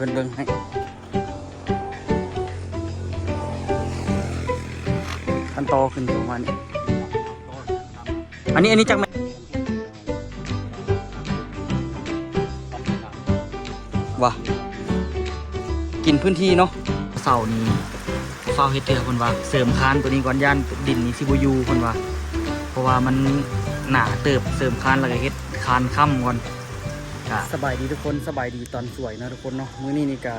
พิ่นเบิ่งให้ขั้นตอขึ้นประมาณนี้อันนี้จักไหมวะกินพื้นที่เนาะเสานี้เฝ้าเฮ็ดเตือคนว่าเสริมคานตัวนี้ก่อนย่านดินนี้สิบยูคนว่าเพราะว่ามันหนาเติบเสริมคานแล้วก็เฮ็ดคานค่ำก่อนสบายดีทุกคนสบายดีตอนสวยนะทุกคนเนาะมื้อนี้นี่ก็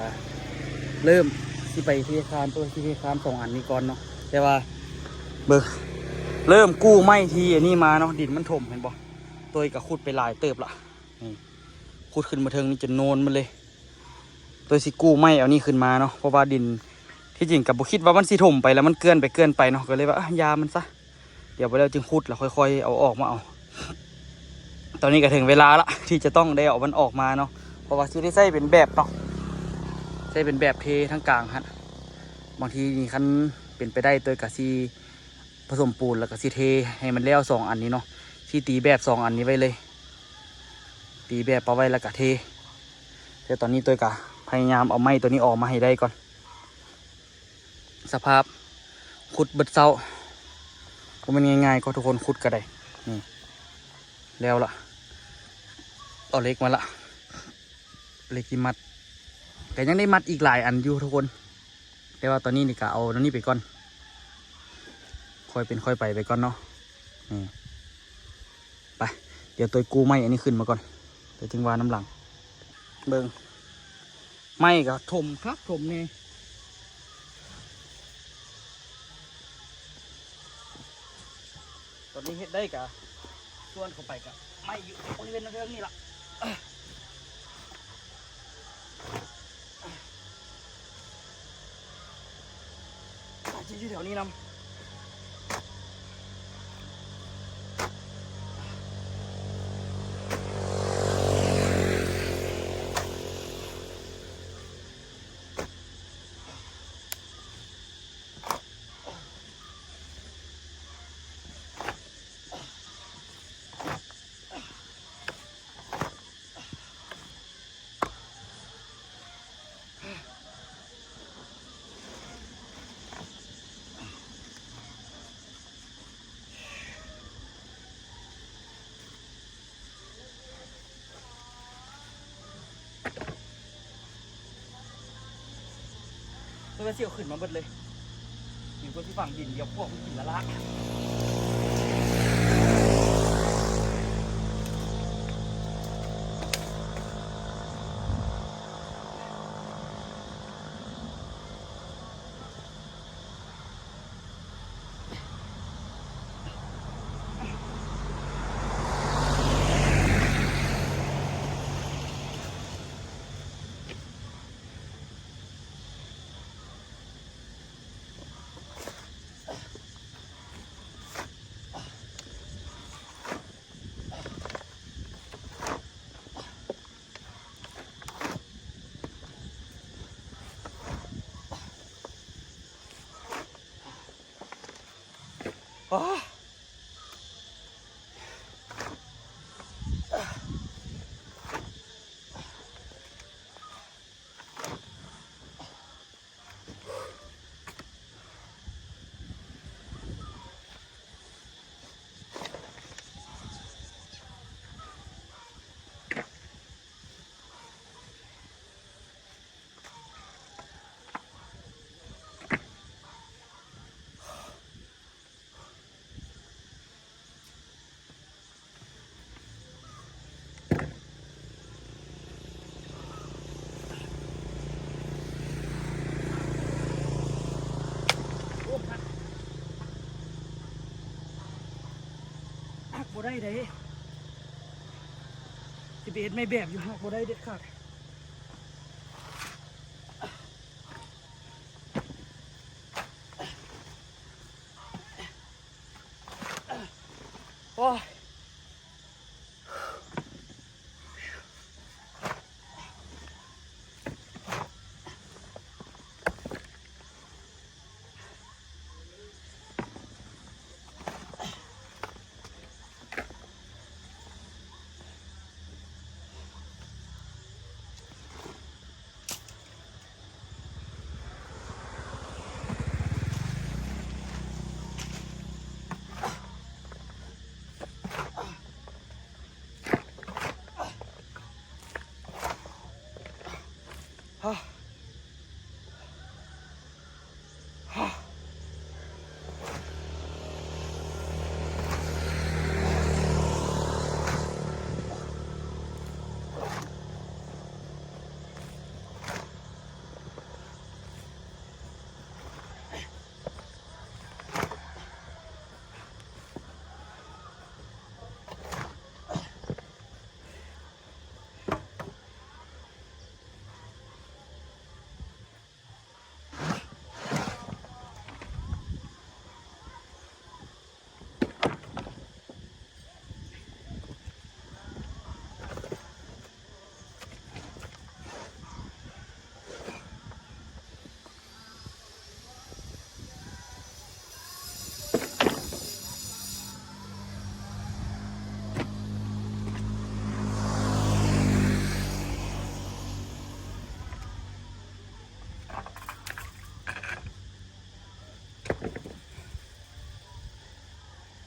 เริ่มสิไปที่คานตัวที่คาน2 อันนี้ก่อนเนาะแต่ว่าเบิ่งเริ่มกู้ไม้ทีอันนี้มาเนาะดินมันถมเห็นบ่ตัวก็ขุดไปหลายเติบละนี่ขุดขึ้นมาเทิงนี่จนโนนมันเลยตัวสิกู้ไม้เอานี่ขึ้นมาเนาะเพราะว่าดินที่จริงกับบุคิดว่ามันสิถมไปแล้วมันเกินไปเนาะก็เลยว่ายามันซะเดี๋ยวไปแล้วจึงขุดแล้วค่อยๆเอาออกมาเอาตอนนี้ก็ถึงเวลาละที่จะต้องได้เอามันออกมาเนาะเพราะว่าที่ได้ใส่เป็นแบบเนาะใส่เป็นแบบเททั้งกลางฮะบางทีนี่คันเป็นไปได้ตัวกะซีผสมปูนแล้วก็ซีเทให้มันแล้ว2 อันนี้เนาะที่ตีแบบ2 อันนี้ไว้เลยตีแบบเอาไว้แล้วก็เทแต่ตอนนี้ตัวกะพยายามเอาไม้ตัวนี้ออกมาให้ได้ก่อนสภาพขุดเบิดเศร้าก็มันง่ายๆก็ทุกคนขุดก็ได้นี่แล้วล่ะเอาเล็กมาละเล็กที่มัดแต่ยังได้มัดอีกหลายอันอยู่ทุกคนแต่ว่าตอนนี้นี่ก็เอาตอนนี้ไปก่อนค่อยเป็นค่อยไปก่อนเนาะนี่ไปเดี๋ยวตัวกูไม้อันนี้ขึ้นมาก่อนเดี๋ยวถึงวาน้ำหลังเบิ่งไม้ก็ถมครับถมเนี่ยตอนนี้เฮ็ดได้กะส่วนเข้าไปกะไม่อยู่บริเวณเรื่องนี้ละที่แถวนี้นำตัวเสี่ยวขึ้นมาเบิดเลยอยู่บนที่ฝั่งดินเดี๋ยวพวกมันกินละละบ่ได้เลย11ไม่แบบอยู่หักบ่ได้เด็ดขาดโอ้ เ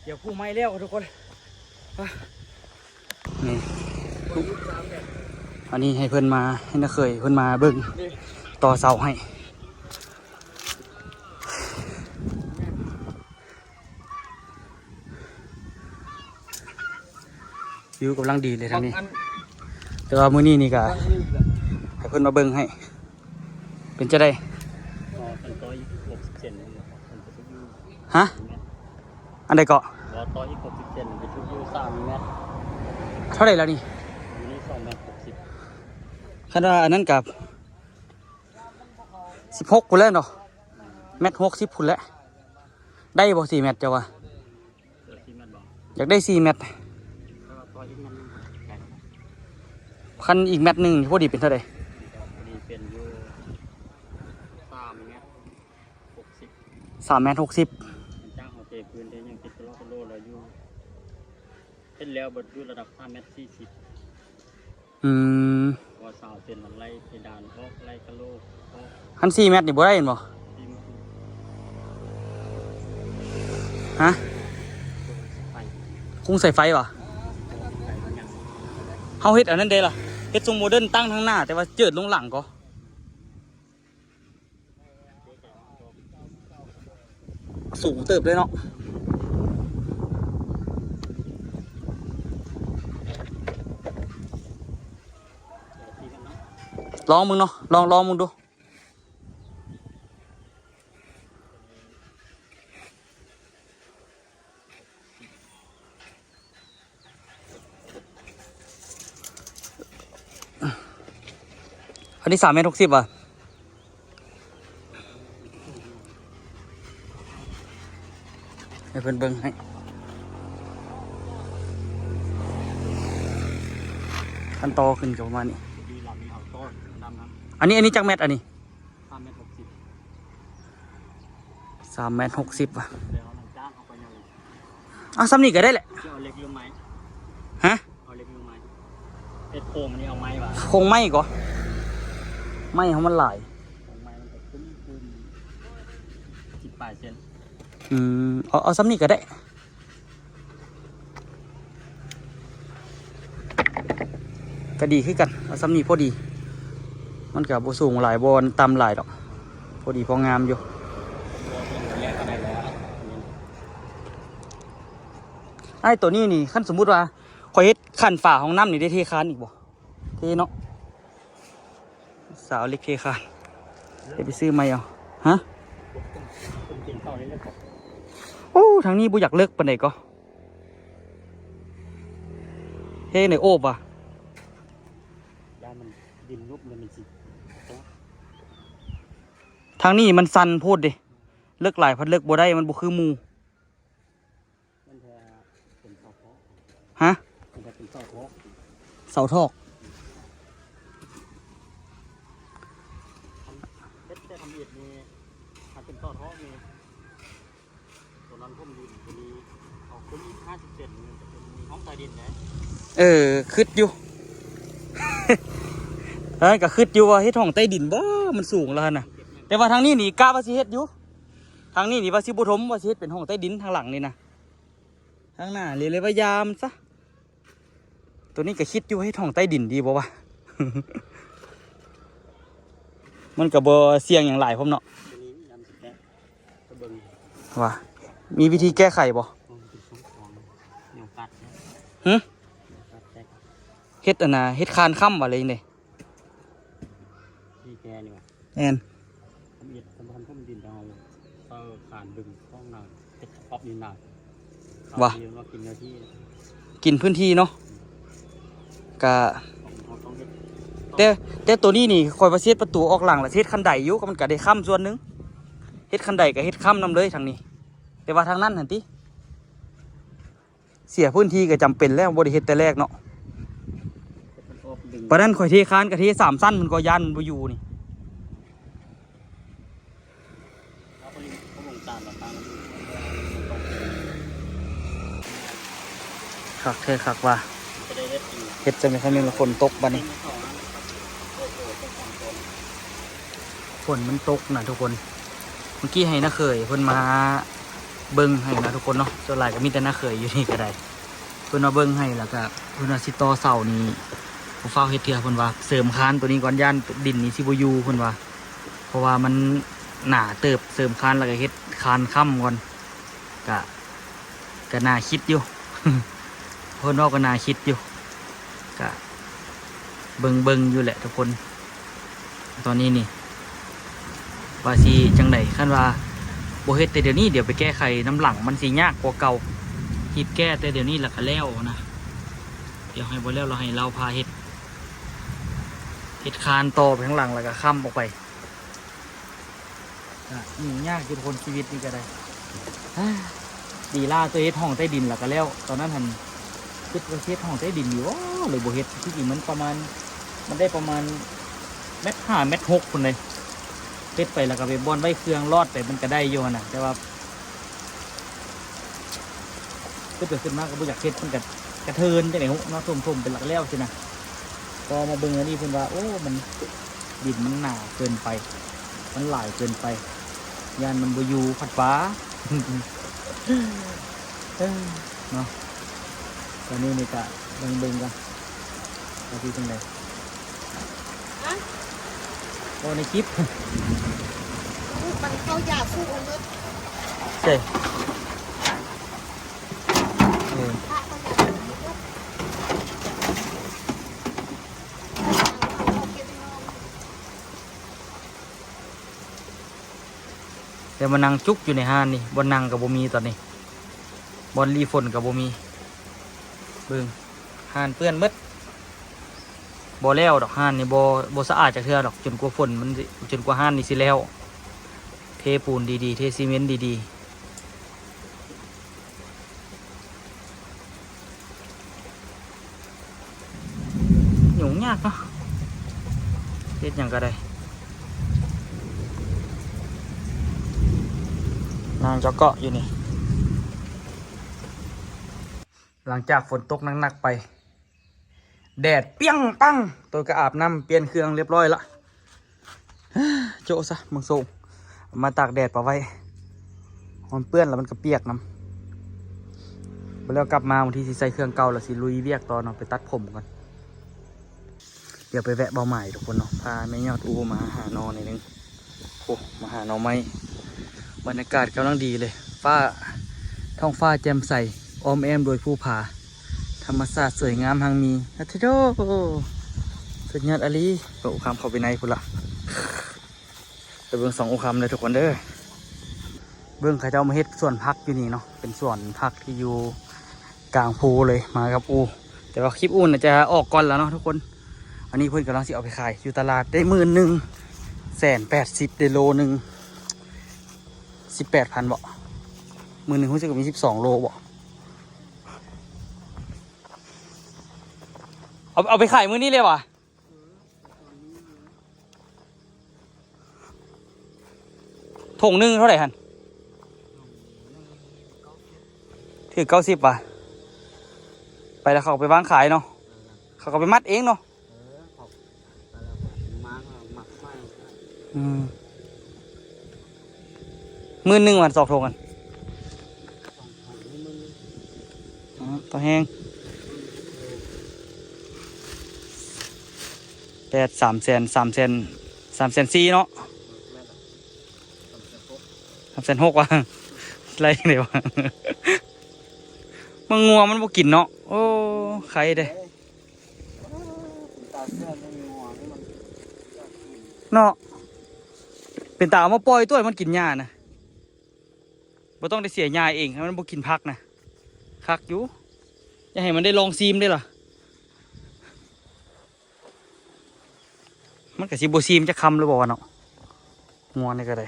ดี๋ยวผู้ไม้แล้วทุกคนนี่อันนี้ให้เพื่อนมาให้นักเคยเพื่อนมาเบิ่งต่อเสาให้วิวกำลังดีเลยทางนี้แต่ว่ามื้อนี้นี่ก็ให้เพื่อนมาเบิ่งให้เป็นจะได้ฮะอันใดเกาะต่ออีก60เซนไปทุกยู3 เมตรเท่าไหร่แล้วนี่อยู่นี่2 เมตร 60ขนาดอันนั้นกับ16พุ่นแล้วเนาะเมตร60พุ่นแล้วได้บ่4 เมตรเจ้าวะ4 เมตรบ่อยากได้4 เมตรต่ออีกมันคันอีกเมตรหนึ่งพอดีเป็นเท่าไหร่พอดีเป็นอยู่3 เมตร 60 3 เมตร 60จ้างเอาเทพื้นได้ยังติดโลแล้วอยู่เป็นแล้วบดอยู่ระดับ5 เมตร 40ว่าเสาเส้นมันไล่เพดานออกไล่กะโลคัน4 เมตรนี่บ่ได้เห็นบ่ฮะคงใส่ไฟวะเฮาเฮ็ดอันนั้นเด้ล่ะเฮ็ดทรงโมเดิร์นตั้งทางหน้าแต่ว่าเจิดลงหลังก็สูงเติบเลยเนาะลองมึงเนาะลองมึงดูอันนี้3 เมตร 60อ่ะให้เพิ่นเบิ่งให้ขั้นตอขึ้นกับประมาณนี้อันนี้จักเมตรอันนี้3 เมตร 60อ่ะซ้ำนี่ก็ได้แหละเอาเล็กลงไหมฮะเอาเล็กลงไหมเอ็ดโคมอันนี้เอาไม้วะคงไม่ก็ไม่เขามันหลายของไม้มันจะคุ้ม18 เซนเอาซ้ำนี่ก็ได้ก็ดีขึ้นกันเอาซ้ำนี่พอดีมันกับโบสูงหลายบอลต่ำหลายดอกพอดีพองามอยู่ไอ้ตัวนี้นี่ขั้นสมมุติว่าขอเฮ็ดขั้นฝาของน้ำนี่ได้เทคานอีกบ่เทเนาะสาวเล็กเทคานเดี๋ยวไปซื้อใหม่เอาฮะโอ้ทางนี้บุอยากเลิกปานไหนก็เฮ้ในโอบว่ะยามันดินยุบเลยมันสิทางนี้มันสั่นโพดดิเลิกหลายพัดเลิกบ่ได้มันบ่คือหมู่มันจะเป็นเสาทอกฮะมันจะเป็นเสาทอกเสาทอกทำเอ็ดนี่ทำเป็นต่อท้องนี่ตัวนั้นพุ่มดินตัวนี้เอาขึ้น50 เซนจะเป็นห้องใต้ดินนะคืดอยู่ ก็คืดอยู่ว่าเฮ็ดห้องใต้ดินบ่มันสูงแล้วนะแต่ว่าทางนี้นี่กะว่าสิเฮ็ดอยู่ทางนี้นี่ว่าสิบ่ถมว่าสิเฮ็ดเป็นห้องใต้ดินทางหลังนี่นะทางหน้าเลยว่ายามซะตัวนี้ก็คิดอยู่เฮ็ดห้องใต้ดินดีบ่วะ มันก็บ่เสี่ยงอย่างหลายพร้อมเนาะ ตัวนี้ยำสิแกะกระเบิง ว่ามีวิธีแก้ไขบ่ เป็นสองของเหนียวกัดเนี่ย หึ เหนียวกัดแตก เฮ็ดอันน่ะเฮ็ดคานค่ำว่าอะไรนี่ ที่แกนี่ว่ะ แม่น ทำอิฐทำพันธุ์พุ่มดินดาวเตอร์ขานดึงข้องหนาเฮ็ดออกดินหนาเรียนว่ากินเนื้อที่ กินพื้นที่เนาะก็ ต้องเฮ็ด แต่ตัวนี้นี่คอยประเทศประตูออกหลังและเฮ็ดคันไดอยู่ก็มันก็ได้ค้ำส่วนหนึงเฮ็ดคันไดก็เฮ็ดค้ำนํเลยทางนี้ แต่ว่าทางนั้นหั่นติเสียพื้นที่ก็จำเป็นแล้วบ่ได้เฮ็ดแต่แรกเนาะ มันออกดึง ปานนั้นข่อยเทคานก็เท3สั้นมันก็ยันบ่อยู่นี่ เอาไปเขาลงจานมาตั้ง คักแท้คักว่า จะได้เฮ็ดกิน เฮ็ดจะไม่ค่อยมีฝนตกบัดนี้ ไม่เข้านะโอ้โหต้องสองคน ฝนมันตกนะทุกคน เมื่อกี้ให้น้าเขยเพิ่นมาเบิ่งให้นะทุกคนเนาะส่วนหลายก็มีแต่น้าเขยอยู่นี่ก็ได้เพิ่นมาเบิ่งให้แล้วก็เพิ่นว่าสิต่อเสานี้ผมเฝ้าเฮ็ดเทื่อเพิ่นว่าเสริมคานตัวนี้ก่อนย่านดินนี่สิบ่อยู่เพิ่นว่า เพราะว่ามันหนาเติบเสริมคานแล้วก็เฮ็ดคานค่ำก่อนก็น่าคิดอยู่ เพิ่นว่าก็น่าคิดอยู่ก็เบิ่งอยู่แหละทุกคน ตอนนี้นี่ว่าสิจังไดคันว่าบ่เฮ็ดแต่เดี๋ยวนี้เดี๋ยวไปแก้ไขน้ำหลังมันสิยากกว่าเก่าคิดแก้แต่เดี๋ยวนี้แล้วก็แล้วนะเดี๋ยวให้บ่แล้วเราให้เราพาเฮ็ดคานต่อไปข้างหลังแล้วก็ค้ำออกไปนี่ยากอยู่คนชีวิตนี่ก็ได้ ดีล่าตัวเฮ็ดห้องใต้ดินแล้วก็แล้วตอนนั้นหันคิดว่าเฮ็ดห้องใต้ดินอยู่ว้าเลยบ่เฮ็ดที่จริงมันประมาณมันได้ประมาณ1.5 1.6คนเลยเฮ็ดไปแล้วก็ไปบอนไว้เครื่องรอดไปมันก็ได้อยู่นะแต่ว่าขึ้นมากก็บ่อยากเฮ็ดมันก็กระเทินจังได๋เนาะทุ่มๆเป็นหลักแล้วสินะพอมาเบิ่งอันนี้เพิ่นว่าโอ้มันดินมันหนาเกินไปมันหลายเกินไปยานมันบ่อยู่ผัดฟ้า เนาะตอนนี้นี่ก็เบิ่งกันว่าที่จังไดก็ในคลิป มันเข้ายาสู้องค์นึก ใช่ พระเขาอยากสู้องค์นึกเอาเก็บไปนอน เดี๋ยวมานั่งจุกอยู่ในห้านนี่บนนั่งกับบ่มีตอนนี้บนรีฝนกับบ่มีเบิ่งห้านเปื้อนหมดบ่แล้วดอกห้านนี่บ่สะอาดจากเทื่อดอกจนกว่าฝนมันสิจนกว่าห้านนี่สิแล้วเทปูนดีๆเทซีเมนต์ดีๆยุ่งยากเนาะเฮ็ดหยังก็ได้นางเจ้าเกาะอยู่นี่หลังจากฝนตกหนักๆไปแดดเปี้ยงปังตัวก็อาบน้ำเปลี่ยนเครื่องเรียบร้อยละ โจะซะมึงส่งมาตากแดดปะไว้มันเปื้อนแล้วมันก็เปียกน้ำแล้วกลับมาบางทีสิใส่เครื่องเก่าแล้วสิลุยเวียกตอนเนาะไปตัดผมก่อนเดี๋ยวไปแวะเบาใหม่ทุกคนเนาะพาแม่ยอดอูมาหานอนหน่อยนึงโอ้มาหานอนไม้บรรยากาศกำลังดีเลยท้องฟ้าแจ่มใสอ้อมแอมโดยผู้ผาธรรมศาสตร์สวยงามทางมีฮัทโดสุดยอดอลีก็อุคำเข้าไปในพุ่นละไปเบิ่ง2อุคำเลยทุกคนเด้อเบิ่งเขาเจ้ามาเฮ็ดสวนพักอยู่นี่เนาะเป็นสวนพักที่อยู่กลางภูเลยมากับอูแต่ว่าคลิปอูน่ะจะออกก่อนแล้วเนาะทุกคนอันนี้เพิ่นกำลังสิเอาไปขายอยู่ตลาดได้11,180ได้โลนึง18,000บ่มื้อนึงรู้สึกว่ามี12โลบ่เอาไปขายมื้อนี้เลยวะถุงนึงเท่าไหร่ฮันถือ90 ว่ะไปแล้วเขาไปวางขายเนาะเขาก็ไปมัดเองเนาะ มาหมักไฟ มื้อนึงวัน2 ถุงกัน ต่อแห้ง8 300,000 340,000เนาะ แม่นล่ะ360,000 360,000ว่ะไรเดี๋ยวะมันงัวมันบ่กินเนาะโอ้ใครเด้ ตาเสื้อไม่มีหัวนี่มัน เนาะเป็นตาเอามาปล่อยตัวให้มันกินหญ้านะบ่ต้องได้เสียหญ้าเองให้มันบ่กินผักนะคักอยู่อย่าให้มันได้ลองซีมได้ล่ะมันก็สิบ่ซีมจะคำหรือบ่วะเนาะงัวนี่ก็ได้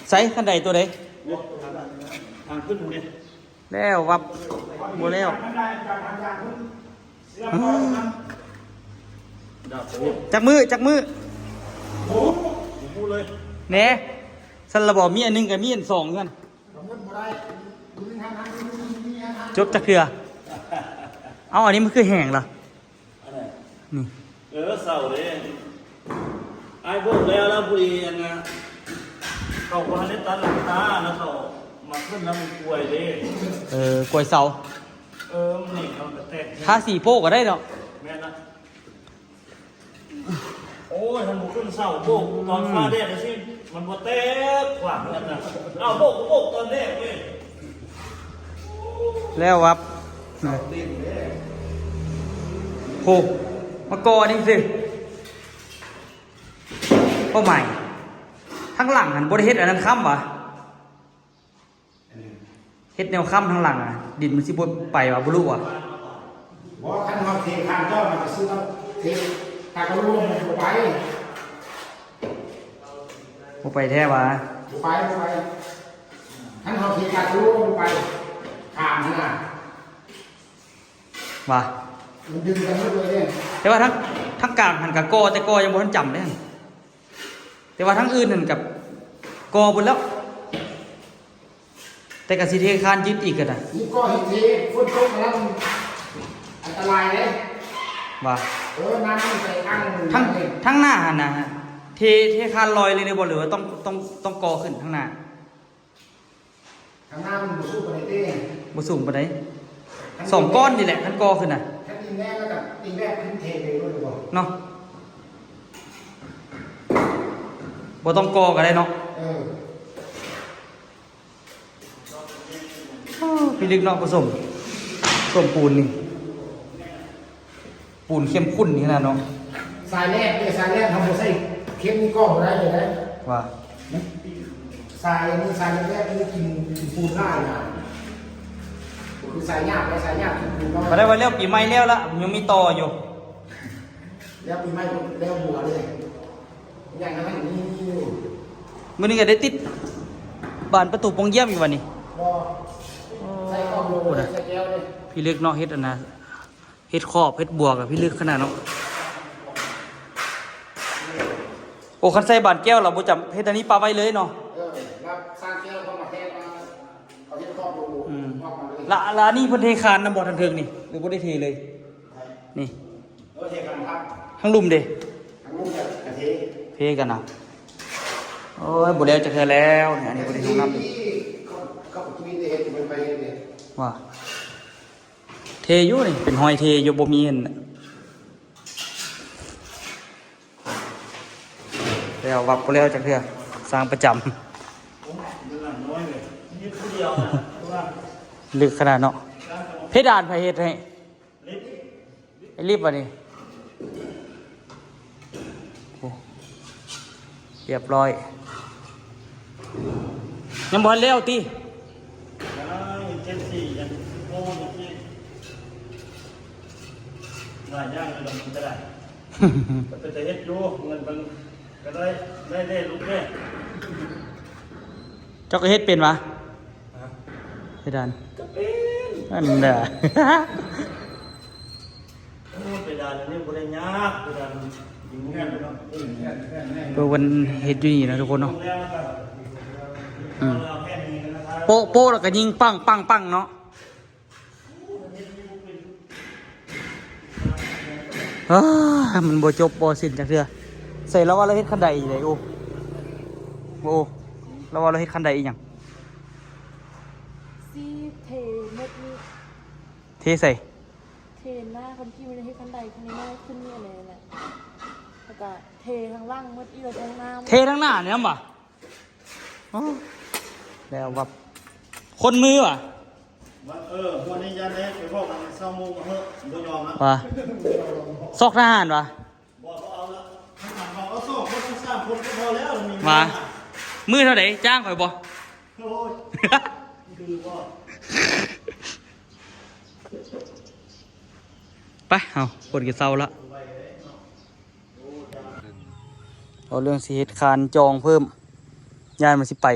ใส่คันใดตัวใด ทางขึ้นนี่ แล้ววับบ่แล้ว ดาบโอ้ จักมือพูดเลย แหน่สันระบอกมีอันหนึงกับมีอันสองกันจบจักเถื่อเอาอันนี้มันคือแห้งเหรอนี่ เสาเลยไอ้พวกแล้วบุรีอันนะเขาคนนี้ตาหลังตาแล้วเขามาขึ้นแล้วมันป่วยเลย กล้วยเสา มันนี่เขากระแทก ทาสีโป้ก็ได้เนาะ แม่นะโอ้ยทำบุขึ้นเสาโบกตอนฟ้าแดดเลยสิมันบ่แตกขวางกันนะเอาโบกตอนแรกเว้ย แล้ววับโหมากอนี่สิก็ใหม่ทั้งหลังหันบริเฮ็ดอันนั้นค้ำวะเฮ็ดแนวค้ำทั้งหลังอ่ะดินมันสิบไปวะบุรุวะ บอกขันมาเทข้างเจ้ามันจะซื้อมาเทตากระลุงมันไป บ่ไปแท้วะ ไปขันมาเทตากระลุงมันไปข้ามนี่นะ วะ มันดึงกันหมดเลยเนี่ย แต่ว่าทั้งกลางหันกับกอแต่กอยังบ่ทันจำได้แต่ว่าทั้งอื่นหันกับกอบนแล้ว แต่กับสิเทคานยึดอีกกันนะ นี่ก็เห็นเทฝนตกแล้วอันตรายเลย ว่า น้ำมันใส่ข้าง ทั้งหน้าหันนะเทคานลอยเลยเนี่ยบ่หรือว่าต้องกอขึ้นทั้งหน้า ข้างหน้ามันสู้กันเต้ บ่สูงปานใดสองก้อนนี่แหละทั้งกอขึ้นน่ะ ถ้าตีแรกแล้วกับตีแรกขึ้นเทไปรู้หรือเปล่า เนาะบ่ต้องกอก็ได้เนาะพี่ลึกเนาะผสมปูนนี่ปูนเข้มข้นนี่ขนาดเนาะ สายแรกเนี่ยสายแรกทำโมไซเข้มนี่ก็ได้เลยนะ ว่า สายนี้สายแรกนี่กินปูนได้นะคือสายหยาบและสายหยาบกินปูน บ่ได้ว่าแล้วปีใหม่แล้วละยังมีต่ออยู่ แล้วปีใหม่แล้วบัวเลยอย่างนั้นนี่อยู่ มื้อนี้ก็ได้ติดบานประตูปงเยี่ยมอีกวันนี้ บ่ใส่ข้อมูลใส่แก้วเลย พี่ลึกเนาะเฮ็ดอันนะเฮ็ดครอบเฮ็ดบวกกับพี่ลึกขนาดเนาะโอ้คันใส่บานแก้วเราบ่จำเฮ็ดอันนี้ปาไว้เลยเนาะ รับสร้างแก้วเข้ามาแทนมาเอาที่ครอบครัวครอบมาเลย ละนี่เพิ่นเทคานนำบ่ทันเทิงนี่หรือบ่ได้เทเลยนี่ เทกันครับ ทั้งลุ่มเด้ ทั้งลูกแบบกะทิ เทกันน่ะโอ้ยบ่แล้วจะเทื่อแล้วเนี่ยอันนี้บ่ได้ลงน้ำ ที่เขามีเห็ดมันไปเนี่ย ว่าเทอยู่นี่เป็นหอยเทอยู่บ่มีเห็นน่ะแล้ววับบ่แล้วจักเทื่อสร้างประจำ มันหลังน้อยเลยนี่ผู้เดียวนะเพราะว่า ลึกขนาดเนาะเพดานไผเฮ็ดให้ ลิฟต์ ไอ้รีบวะนี่โอ้เรียบร้อยยังบ่ทันแล้วติ เจนสี่ยังโง่ยังที่หลายอย่างเลยมันก็ได้ก็จะเฮ็ดอยู่เงินมันก็ได้ลูกแม่ เจ้าก็เฮ็ดเป็นวะเพดาน ก็เป็น นั่นแหละ ไปดานนี่บริยากไปดานยิงเงี้ยไปเนาะ เพื่อวันเฮ็ดอยู่นี่นะทุกคนเนาะ แล้วก็เราแค่นี้นะครับ โป๊ะโป๊ะแล้วก็ยิงปังปังปังเนาะมันบ่จบบ่สิ้นจักเทื่อใส่แล้วว่าเราเฮ็ดคันใดอีไดโอ้แล้วว่าเราเฮ็ดคันใดอีหยัง ส ซีเทหมดนี่ เทใส่ เทหน้าคนที่มันให้คันใดคันนี้หน้าขึ้นนี่อะไรแหละแล้วก็เททางล่างหมดอีเราทางน้ำ เททั้งหน้าเนี่ยมั้งอ๋อแล้วแบบคนมือว่ะ วันนี้ยันเล็กไปพวกมันเศร้ามุงเฮ้ยบ่ยอมนะ ว่ะซอกทหารว่ะ บอกเขาเอาละทหารบอกเอา2 คนต้อง3 คนก็พอแล้วมี มามือเท่าไหร่จ้างข่อยบ่ โอ้ยคือว่า ไปเอาปวดกี่เศร้าละเอาเรื่องสิเฮ็ดคานจองเพิ่มยานมันสิไป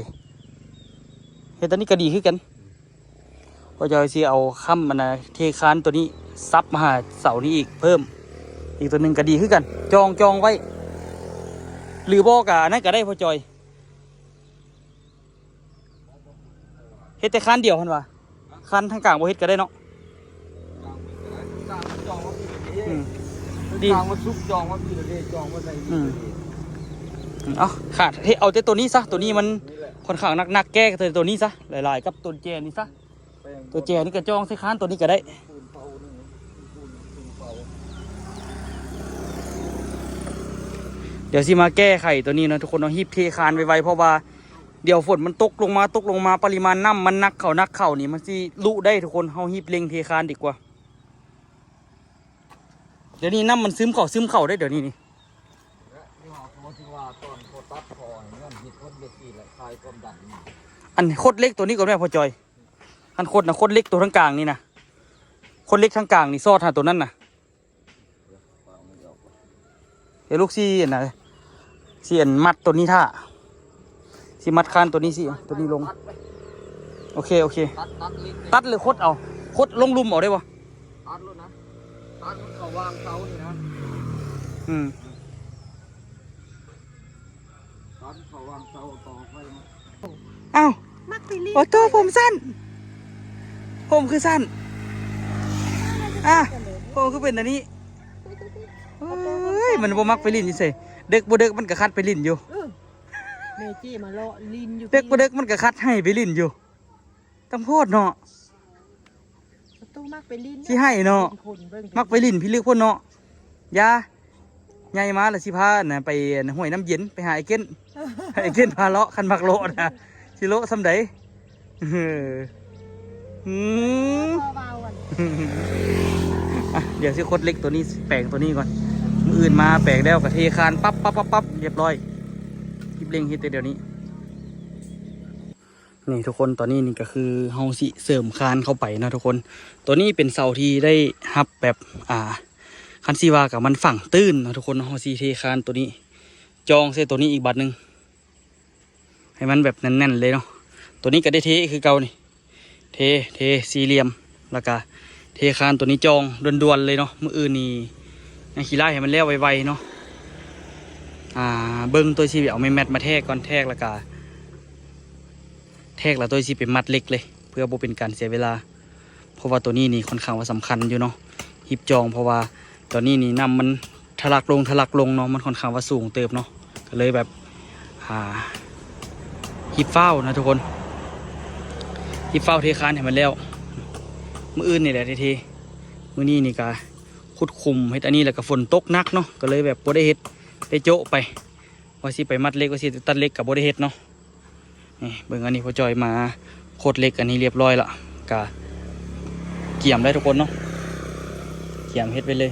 เฮ็ดตอนนี้ก็ดีขึ้นกันพอจะสิเอาค่ำมันนะเทคานตัวนี้ซับมาหาเสานี้อีกเพิ่มอีกตัวหนึ่งก็ดีขึ้นกันจองไว้หรือบอกะนั่นก็ได้พอจอยเฮ็ดแต่คานเดียวพันวะคานทางกลางบ่เฮ็ดก็ได้เนาะดี จองว่าซุปจองว่าพี่เดจองว่าใส่ เอาขาดให้เอาแต่ตัวนี้ซะตัวนี้มันค่อนข้างหนักแก้กับตัวนี้ซะหลายๆกับตัวแจนี่ซะตัวแจนี่ก็จองใส่คานตัวนี้ก็ได้เดี๋ยวสิมาแก้ไขตัวนี้นะทุกคนเอาฮีบเทคานไวๆเพราะว่าเดี๋ยวฝนมันตกลงมาปริมาณน้ำมันนักเข่านี่มันสิลุได้ทุกคนเอาฮีบเล็งเทคานดีกว่าเดี๋ยวนี้น้ำมันซึมเข่าได้เดี๋ยวนี้นี่ ที่ว่าสมมติว่าตอนโคตัดคอเงี้ยมีคนเล็กกี่แหละคลายความดัน อันโคตรเล็กตัวนี้ก็ได้พอจอยอันโคตรนะโคตรเล็กตัวทั้งกลางนี่นะโคตรเล็กทั้งกลางนี่ซอดหาตัวนั้นนะเดี๋ยวลูกซี่นะซี่อันมัดตัวนี้ท่าซี่มัดคานตัวนี้สิตัวนี้ลงโอเค ตัดเล็ก ตัดเลยโคตรเอาโคตรลงลุมเอาได้ปะ ตัดแล้วนะตัดมันเขาวางเสานี่นะ อืม ตัดเขาวางเสาต่อไปนะ อ้าว มักไปรี โอ้ตัวผมสั้นผมคือสั้นผมคือเป็นอันนี้เฮ้ยมันบ่มักไปลิ้นนี่สิเด็กบ่เด็กมันก็คัดไปลิ้นอยู่ เมจี้มาเลาะลินอยู่ เด็กบ่เด็กมันก็คัดให้ไปลิ้นอยู่ต้องโพดเนาะ ตู้มักไปลิน สิให้เนาะมักไปลิ้นพี่ลึกพ่นเนาะยาใหญ่มาแล้วสิพาน่ะไปห้วยน้ำเย็นไปหาไอ้เก้นไอ้เก้นพาเลาะคันมักเลาะนะสิเลาะซำใดอืม เบาๆอ่ะ อ่ะเดี๋ยวสิโคตรเล็กตัวนี้แปลงตัวนี้ก่อนมืออื่นมาแปลงแล้วกับเทคานปั๊บเรียบร้อยยิบเร่งเฮ็ดแต่เดี๋ยวนี้นี่ทุกคนตอนนี้นี่ก็คือเฮาสิเสริมคานเข้าไปนะทุกคนตัวนี้เป็นเสาที่ได้ฮับแบบคันซีวากับมันฝั่งตื้นนะทุกคนเฮาสิเทคานตัวนี้จองเส้ตัวนี้อีกบัดหนึงให้มันแบบแน่นๆเลยเนาะตัวนี้ก็ได้เทคือเก่านี่เทสี่เหลี่ยมแล้วก็เทคานตัวนี้จองด่วนๆเลยเนาะมืออื่นนี่ยังขี้ไล่ให้มันแล้วไวๆเนาะเบิ้งตัวชีเอาไม่แมทมาแทกก่อนแทกแล้วก็แทกแล้วตัวชีเป็นมัดเล็กเลยเพื่อบ่เป็นการเสียเวลาเพราะว่าตัวนี้นี่ค่อนข้างว่าสำคัญอยู่เนาะหิบจองเพราะว่าตัวนี้นี่น้ำมันทะลักลงเนาะมันค่อนข้างว่าสูงเติบเนาะก็เลยแบบหิบเฝ้านะทุกคนหิบเฝ้าเทคานให้มันแล้วมืออื่นนี่แหละเทมือนี้นี่ก็ขุดคุมเฮ็ดอันนี้แล้วก็ฝนตกหนักเนาะก็เลยแบบบ่ได้เฮ็ดได้โจ๊ะไปว่าสิไปมัดเล็กว่าสิตัดเล็กกับบ่ได้เฮ็ดเนาะนี่เบิ่งอันนี้พอจอยมาโคตรเล็กอันนี้เรียบร้อยละกะเกี่ยมได้ทุกคนเนาะเกี่ยมเฮ็ดไปเลย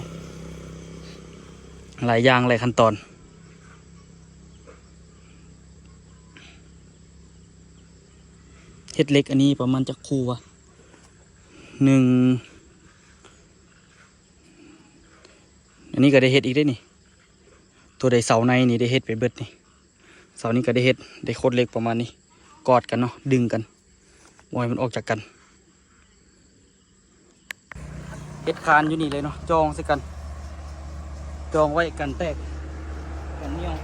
หลายอย่างหลายขั้นตอนเฮ็ดเล็กอันนี้ประมาณจะคู่วะ1อันนี้ก็ได้เฮ็ดอีกได้นี่ตัวใดเสาในนี่ได้เฮ็ดไปเบิดนี่เสานี้ก็ได้เฮ็ดได้โคตรเล็กประมาณนี้กอดกันเนาะดึงกันวอยมันออกจากกันเฮ็ดคานอยู่นี่เลยเนาะจองใส่กันจองไว้กันแตกกันเหนียว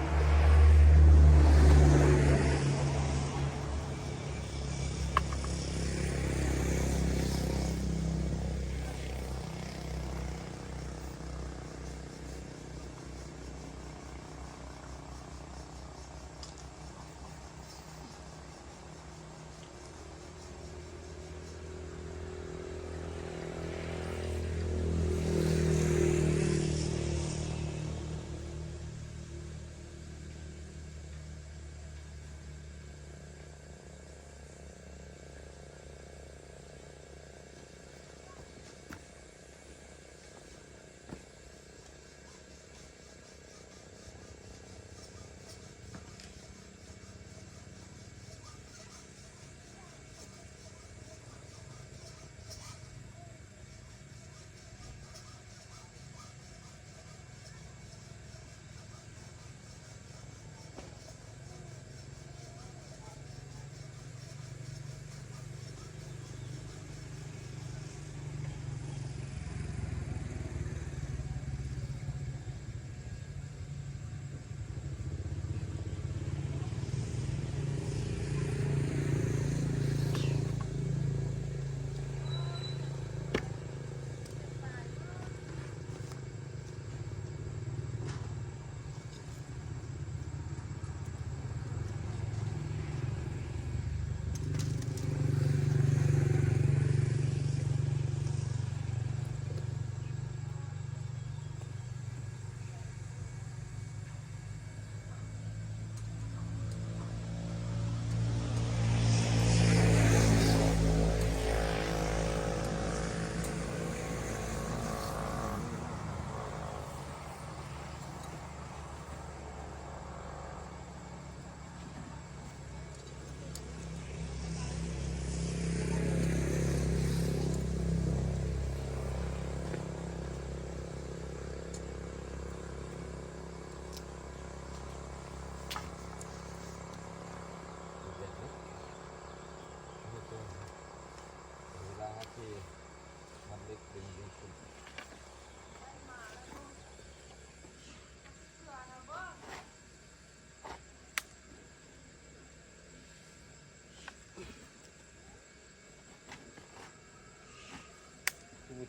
กู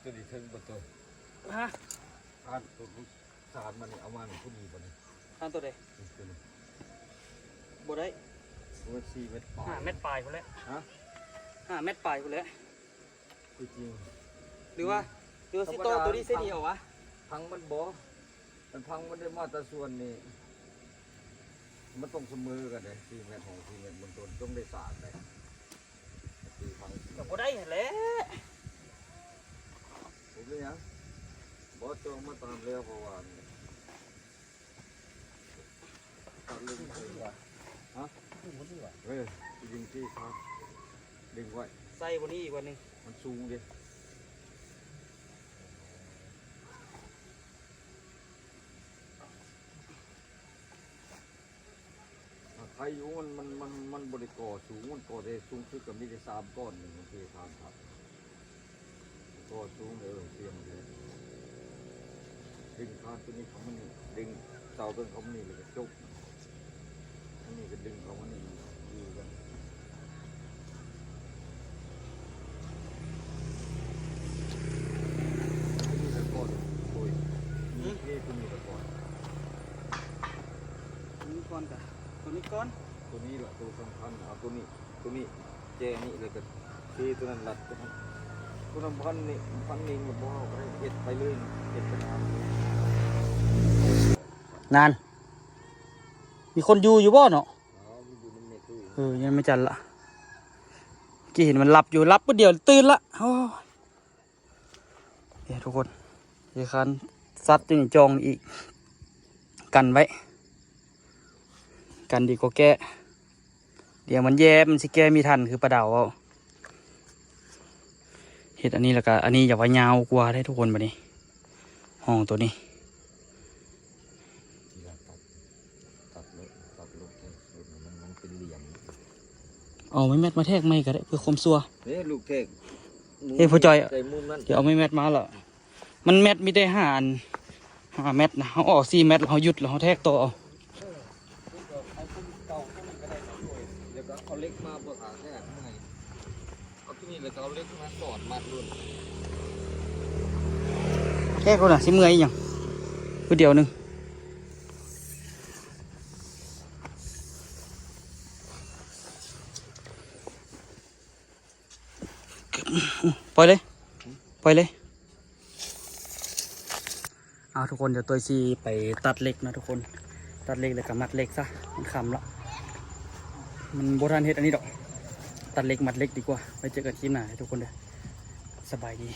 จะดีเทิงบ่ตัว ฮะ ทานตัวนี้ทานมันนี่เอามานี่ผู้ดีบ่นี่ ทานตัวใด ตัวนี้ บ่ได้ ตัว4 เมตร 5 เม็ดปลายพุ่นแหละ ฮะ 5 เม็ดปลายพุ่นแหละ จริง หรือว่าสิโตตัวนี้เส้นเดียววะ พังมันบ่มันพังมันได้มาตราส่วนนี่มันต้องเสมอกันเลย4 เมตรของ4 เมตรบนต้นต้องได้สาดเลยตีพัง ก็บ่ได้แหละ ผมเลยยังบ่จองมาตามแล้วเพราะว่าตัดเรื่องเลยว่าฮะดึงที่เขาดึงไว้ ใส่บ่นี้อีกวันนึง มันสูงดิใครอยู่มันบริก่อสูงมันก่อได้สูงขึ้นกับมีได้3 ก้อนหนึ่งมันคือทางครับก่อสูงเลยเสียงเลยดึงคานตัวนี้ของมันนี่ดึงเสาตัวของมันนี่เลยก็จุกอันนี้ก็ดึงของมันนี่อยู่กันนี่ตะกอนโอ้ยนี่ตัวนี้ตะกอน นี้ก่อนกะตัวนี้ก่อน ตัวนี้แหละตัวสำคัญเอาตัวนี้แจนี่เลยกันทีตัวนั้นหลัดตัวนั้นตัวนั้นพันนี่มันบ่เอาไปเอ็ดไปเลยเอ็ดไปนาน นานมีคนอยู่บ่เนาะ อ๋อมันอยู่ในเน็ตตู้ ยังไม่จันละกี่เห็นมันหลับอยู่หลับปุ๊บเดียวตื่นละโอ้ยเนี่ยทุกคนเดี๋ยวคันซัดตัวนี้จองอีกกันไว้กันดีกว่าแก้เดี๋ยวมันแย่มันสิแก้มีทันคือปลาดาวเอาเห็ดอันนี้แล้วก็อันนี้อย่าว่ายาวกว่าได้ทุกคนบัดนี้ห้องตัวนี้ ตัดลงมันเป็นเหลี่ยม เอาไม้แมทมาแทกไม่ก็ได้เพื่อความซัว นี่ลูกเทก เฮ้ยพ่อจอย ใจมุมนั้น เดี๋ยวเอาไม้แมทมาละมันแมทมีได้5 เมตรนะเขาออก4 เมตรแล้วเขาหยุดแล้วเขาแทกตัวเอา เอาตัวเก่าตัวนี้ก็ได้ครับเดี๋ยวก็เอาเล็กมาบวกหาแค่ข้างในเอาที่นี่เลยก็เอาเล็กมาสอดมัดรุ่น แทกเขาน่ะสิเมื่อยอีหยังคือเดียวหนึงปล่อยเลยเอาทุกคนเดี๋ยวตัวซีไปตัดเหล็กนะทุกคนตัดเหล็กแล้วก็มัดเหล็กซะมันคำละมันโบราณเฮ็ดอันนี้ดอกตัดเหล็กมัดเหล็กดีกว่าไว้เจอกันคลิปหน้าให้ทุกคนเด้อสบายดี